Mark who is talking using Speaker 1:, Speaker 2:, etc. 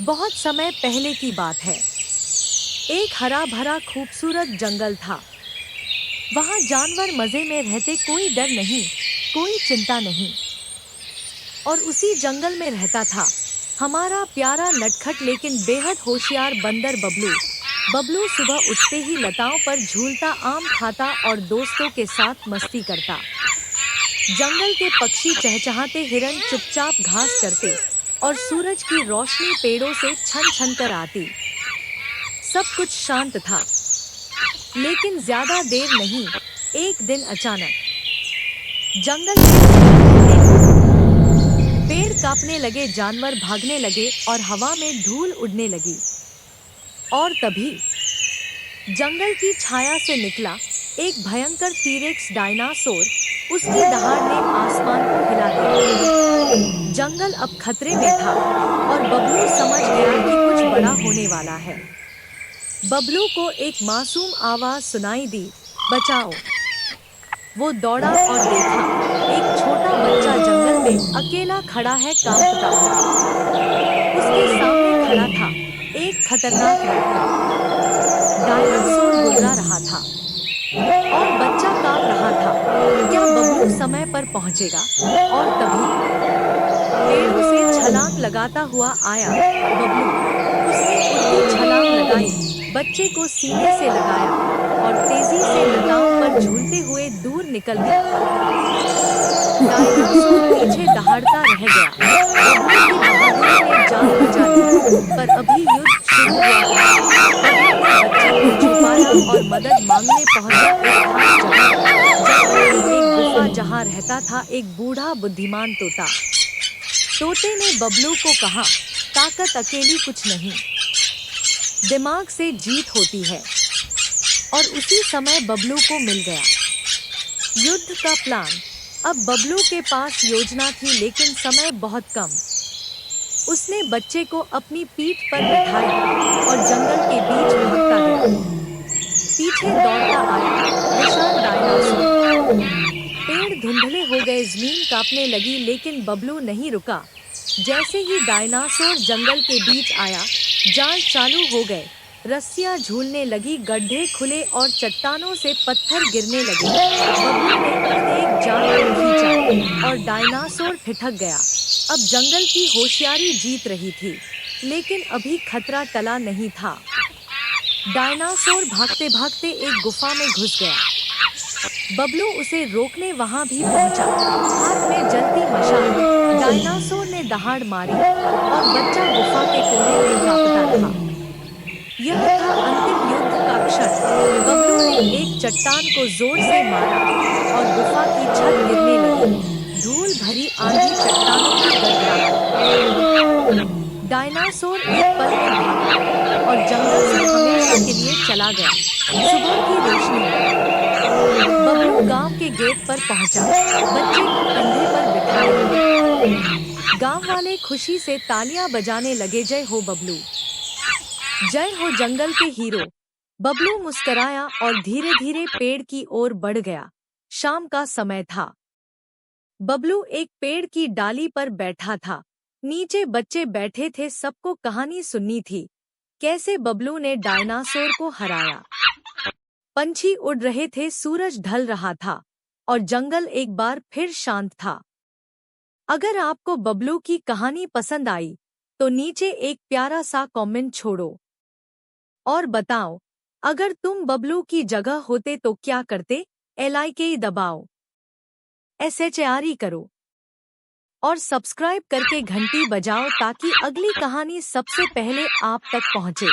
Speaker 1: बहुत समय पहले की बात है। एक हरा भरा खूबसूरत जंगल था। वहाँ जानवर मजे में रहते, कोई डर नहीं, कोई चिंता नहीं। और उसी जंगल में रहता था हमारा प्यारा नटखट लेकिन बेहद होशियार बंदर बबलू। बबलू सुबह उठते ही लताओं पर झूलता, आम खाता और दोस्तों के साथ मस्ती करता। जंगल के पक्षी चहचहाते, हिरन चुपचाप घास चरते और सूरज की रोशनी पेड़ों से छन छन कर आती। सब कुछ शांत था। लेकिन ज्यादा देर नहीं, एक दिन अचानक जंगल में हिलने लगा। पेड़ कांपने लगे, जानवर भागने लगे और हवा में धूल उड़ने लगी। और तभी जंगल की छाया से निकला एक भयंकर टीरेक्स डायनासोर। उसकी दहाड़ ने आसमान को हिला दिया। जंगल अब खतरे में था और बबलू समझ गया कि कुछ बड़ा होने वाला है। बबलू को एक मासूम आवाज सुनाई दी, बचाओ। वो दौड़ा और देखा, एक छोटा बच्चा जंगल में अकेला खड़ा है, कांपता हुआ। उसके सामने खड़ा था एक खतरनाक रैप्टर। डायनासोर गुर्रा रहा था और बच्चा कांप रहा था। क्या बबलू समय पर पहुंचेगा? और तभी पेड़ों से छलांग लगाता हुआ आया बबलू। उसने उड़ती छलांग लगाई, बच्चे को सीने से लगाया और तेजी से लताओं पर झूलते हुए दूर निकल गया। डायनासोर पीछे दहाड़ता रह गया। बबलू की बहादुरी ने जान बचा ली। पर अभी युद्ध शुरू हुआ था। बबलू ने बच्चे को छुपाया और मदद मांगने पहुंचा एक खास जगह। जंगल की एक गुफा जहां रहता था एक बूढ़ा बुद्धिमान तोता। तोते ने बबलू को कहा, ताकत अकेली कुछ नहीं, दिमाग से जीत होती है। और उसी समय बबलू को मिल गया युद्ध का प्लान। अब बबलू के पास योजना थी, लेकिन समय बहुत कम। उसने बच्चे को अपनी पीठ पर बिठाया और जंगल के बीच भागता गया। पीछे दौड़ता आया विशाल डायनासोर। पेड़ धुंधले हो गए, जमीन कांपने लगी, लेकिन बबलू नहीं रुका। जैसे ही डायनासोर जंगल के बीच आया, जाल चालू हो गए, रस्सियां झूलने लगी, गड्ढे खुले और चट्टानों से पत्थर गिरने लगे। बबलू ने खुद एक जाल को खींचा और डायनासोर ठिठक गया। अब जंगल की होशियारी जीत रही थी, लेकिन अभी खतरा टला नहीं था। डायनासोर भागते भागते एक गुफा में घुस गया। बबलू उसे रोकने वहां भी पहुंचा, हाथ में जलती मशाल। डायनासोर ने दहाड़ मारी और बच्चा गुफा के कोने में कांपता रहा। यह था अंतिम युद्ध का क्षण। बबलू ने एक चट्टान को जोर से मारा और गुफा की छत गिरने लगी। धूल भरी आंधी, चट्टानों की गड़गड़ाहट। डायनासोर एक पल में भागा और जंगल से हमेशा के लिए चला गया। सुबह की रोशनी में बबलू गांव के गेट पर पहुंचा, बच्चे को कंधे पर बिठाए हुए। गांव वाले खुशी से तालियां बजाने लगे, जय हो बबलू, जय हो जंगल के हीरो। बबलू मुस्कराया और धीरे धीरे पेड़ की ओर बढ़ गया। शाम का समय था। बबलू एक पेड़ की डाली पर बैठा था। नीचे बच्चे बैठे थे, सबको कहानी सुननी थी, कैसे बबलू ने डायनासोर को हराया। पंछी उड़ रहे थे, सूरज ढल रहा था और जंगल एक बार फिर शांत था। अगर आपको बबलू की कहानी पसंद आई तो नीचे एक प्यारा सा कमेंट छोड़ो और बताओ, अगर तुम बबलू की जगह होते तो क्या करते। LIK दबाओ, SHARE करो और सब्सक्राइब करके घंटी बजाओ ताकि अगली कहानी सबसे पहले आप तक पहुंचे।